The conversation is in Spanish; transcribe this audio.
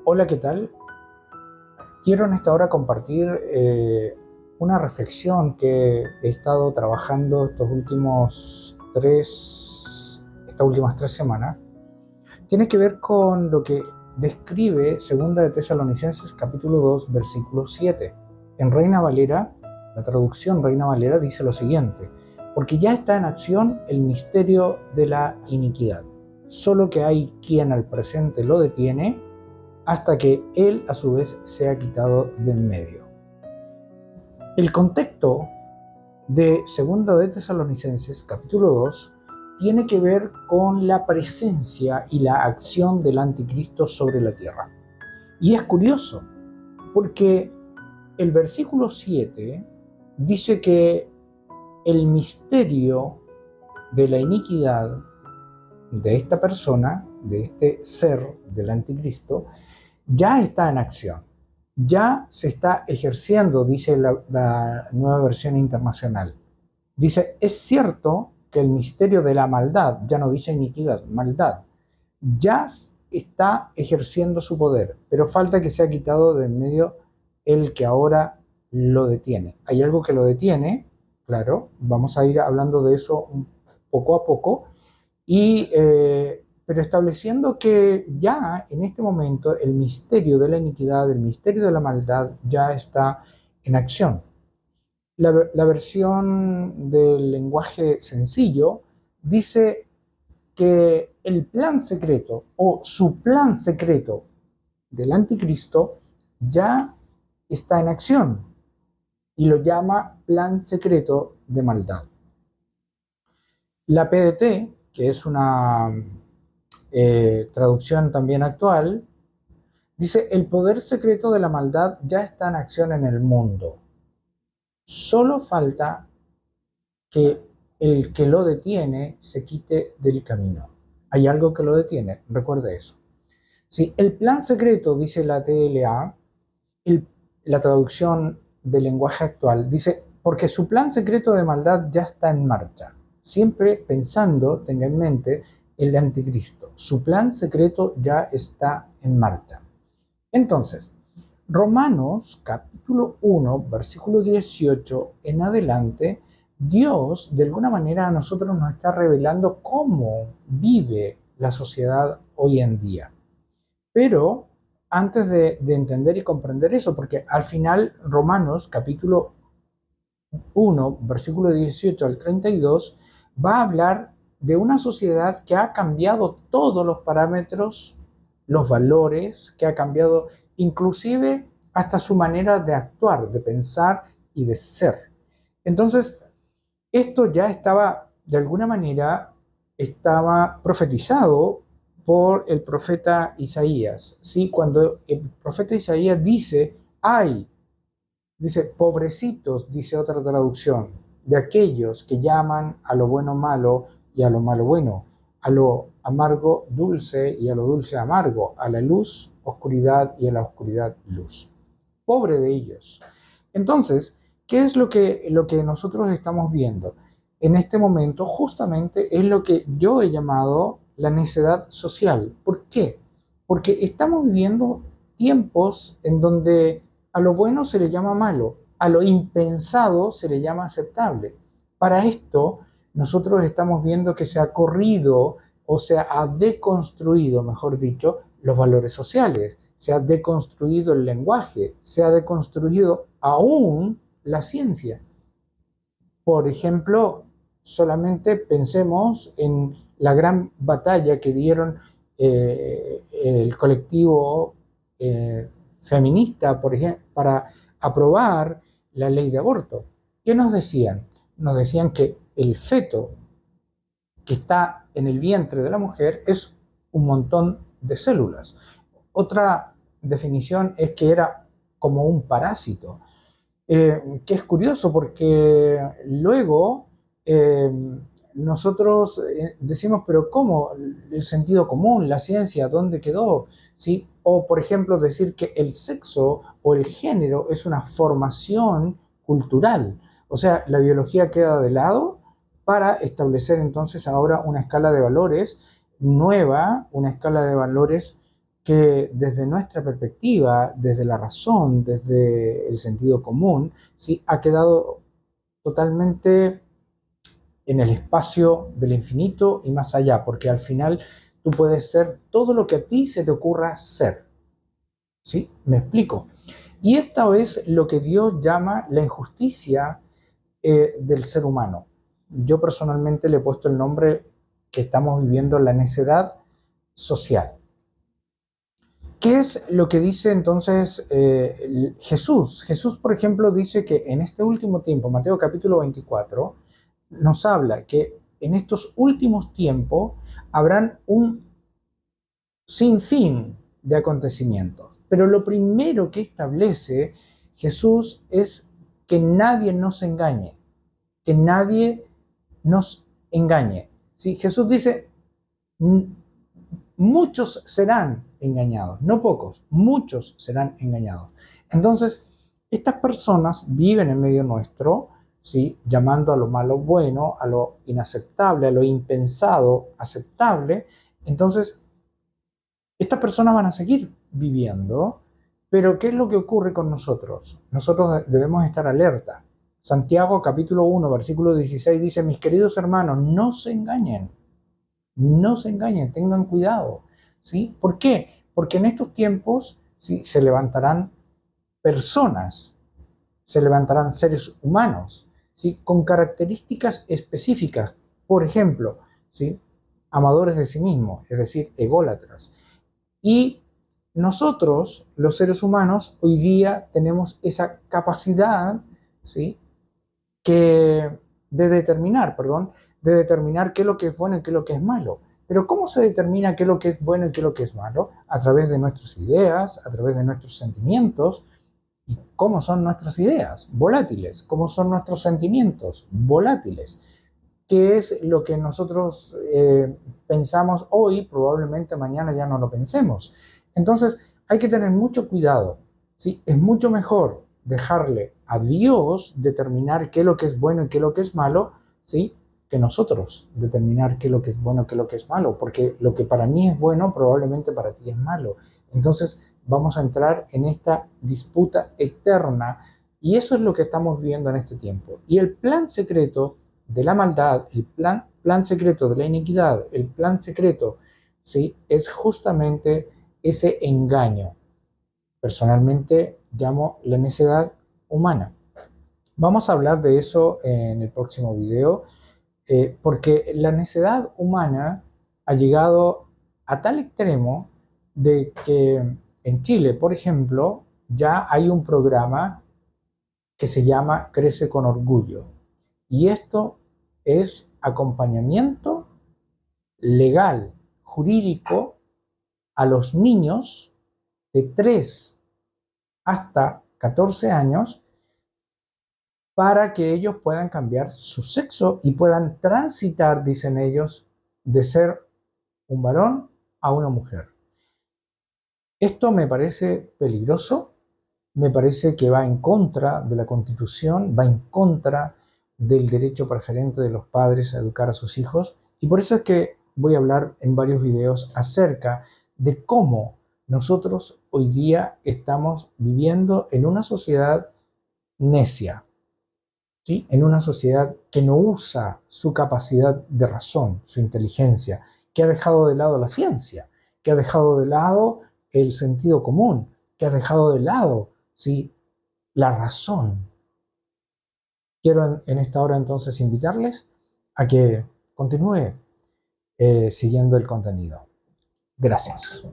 Hola, ¿qué tal? Quiero en esta hora compartir una reflexión que he estado trabajando estas últimas 3 semanas. Tiene que ver con lo que describe Segunda de Tesalonicenses capítulo 2 versículo 7. En Reina Valera, la traducción Reina Valera dice lo siguiente: porque ya está en acción el misterio de la iniquidad, solo que hay quien al presente lo detiene hasta que él a su vez sea quitado de en medio. El contexto de Segunda de Tesalonicenses capítulo 2 tiene que ver con la presencia y la acción del anticristo sobre la tierra. Y es curioso porque el versículo 7 dice que el misterio de la iniquidad de esta persona, de este ser del anticristo, ya está en acción, ya se está ejerciendo, dice la nueva versión internacional. Dice, es cierto que el misterio de la maldad, ya no dice iniquidad, maldad, ya está ejerciendo su poder, pero falta que sea quitado de en medio el que ahora lo detiene. Hay algo que lo detiene, claro, vamos a ir hablando de eso poco a poco, pero estableciendo que ya en este momento el misterio de la iniquidad, el misterio de la maldad ya está en acción. La versión del lenguaje sencillo dice que el plan secreto o su plan secreto del anticristo ya está en acción y lo llama plan secreto de maldad. La PDT, que es una traducción también actual, dice: el poder secreto de la maldad ya está en acción en el mundo. Solo falta que el que lo detiene se quite del camino. Hay algo que lo detiene, recuerde eso. Si el plan secreto, dice la TLA, la traducción del lenguaje actual, dice, porque su plan secreto de maldad ya está en marcha. Siempre pensando, tenga en mente, el anticristo. Su plan secreto ya está en marcha. Entonces, Romanos capítulo 1, versículo 18 en adelante, Dios de alguna manera a nosotros nos está revelando cómo vive la sociedad hoy en día. Pero antes de entender y comprender eso, porque al final Romanos capítulo 1, versículo 18 al 32, va a hablar de una sociedad que ha cambiado todos los parámetros, los valores, que ha cambiado inclusive hasta su manera de actuar, de pensar y de ser. Entonces, esto ya estaba, de alguna manera, estaba profetizado por el profeta Isaías, ¿sí? Cuando el profeta Isaías dice, ay, dice, pobrecitos, dice otra traducción, de aquellos que llaman a lo bueno malo y a lo malo bueno, a lo amargo dulce y a lo dulce amargo, a la luz oscuridad y a la oscuridad luz. Pobre de ellos. Entonces, ¿qué es lo que nosotros estamos viendo? En este momento justamente es lo que yo he llamado la necedad social. ¿Por qué? Porque estamos viviendo tiempos en donde a lo bueno se le llama malo, a lo impensado se le llama aceptable. Para esto, nosotros estamos viendo que se ha corrido o se ha deconstruido, mejor dicho, los valores sociales, se ha deconstruido el lenguaje, se ha deconstruido aún la ciencia. Por ejemplo, solamente pensemos en la gran batalla que dieron el colectivo feminista, por ejemplo, para aprobar la ley de aborto. ¿Qué nos decían? Nos decían que el feto que está en el vientre de la mujer es un montón de células. Otra definición es que era como un parásito, que es curioso porque luego eh, nosotros decimos, pero ¿cómo? El sentido común, la ciencia, ¿dónde quedó? ¿Sí? O por ejemplo decir que el sexo o el género es una formación cultural. O sea, la biología queda de lado para establecer entonces ahora una escala de valores nueva, una escala de valores que desde nuestra perspectiva, desde la razón, desde el sentido común, ¿sí? Ha quedado totalmente en el espacio del infinito y más allá, porque al final tú puedes ser todo lo que a ti se te ocurra ser. ¿Sí? ¿Me explico? Y esto es lo que Dios llama la injusticia del ser humano. Yo personalmente le he puesto el nombre que estamos viviendo, la necedad social. ¿Qué es lo que dice entonces Jesús? Jesús, por ejemplo, dice que en este último tiempo, Mateo capítulo 24, nos habla que en estos últimos tiempos habrán un sinfín de acontecimientos. Pero lo primero que establece Jesús es que nadie nos engañe, que nadie nos engañe. ¿Sí? Jesús dice, muchos serán engañados, no pocos, muchos serán engañados. Entonces, estas personas viven en medio nuestro, ¿sí? Llamando a lo malo bueno, a lo inaceptable, a lo impensado aceptable. Entonces, estas personas van a seguir viviendo, pero ¿qué es lo que ocurre con nosotros? Nosotros debemos estar alerta. Santiago capítulo 1, versículo 16 dice, mis queridos hermanos, no se engañen, tengan cuidado. ¿Sí? ¿Por qué? Porque en estos tiempos, ¿sí? Se levantarán personas, se levantarán seres humanos, ¿sí? Con características específicas. Por ejemplo, ¿sí? Amadores de sí mismos, es decir, ególatras. Y nosotros, los seres humanos, hoy día tenemos esa capacidad, ¿sí? que, de determinar qué es lo que es bueno y qué es lo que es malo. Pero ¿cómo se determina qué es lo que es bueno y qué es lo que es malo? A través de nuestras ideas, a través de nuestros sentimientos. ¿Y cómo son nuestras ideas? Volátiles. ¿Cómo son nuestros sentimientos? Volátiles. ¿Qué es lo que nosotros pensamos hoy? Probablemente mañana ya no lo pensemos. Entonces hay que tener mucho cuidado. ¿Sí? Es mucho mejor dejarle a Dios determinar qué es lo que es bueno y qué es lo que es malo, ¿sí? Que nosotros determinar qué es lo que es bueno y qué es lo que es malo, porque lo que para mí es bueno probablemente para ti es malo. Entonces vamos a entrar en esta disputa eterna y eso es lo que estamos viviendo en este tiempo. Y el plan secreto de la maldad, el plan secreto de la iniquidad, el plan secreto, ¿sí? Es justamente ese engaño. Personalmente llamo la necedad humana. Vamos a hablar de eso en el próximo video, porque la necedad humana ha llegado a tal extremo de que en Chile, por ejemplo, ya hay un programa que se llama Crece con Orgullo. Y esto es acompañamiento legal, jurídico, a los niños de 3 hasta 14 años para que ellos puedan cambiar su sexo y puedan transitar, dicen ellos, de ser un varón a una mujer. Esto me parece peligroso, me parece que va en contra de la Constitución, va en contra del derecho preferente de los padres a educar a sus hijos, y por eso es que voy a hablar en varios videos acerca de cómo nosotros hoy día estamos viviendo en una sociedad necia, ¿sí? En una sociedad que no usa su capacidad de razón, su inteligencia, que ha dejado de lado la ciencia, que ha dejado de lado el sentido común, que ha dejado de lado, ¿sí? La razón. Quiero en esta hora entonces invitarles a que continúe siguiendo el contenido. Gracias.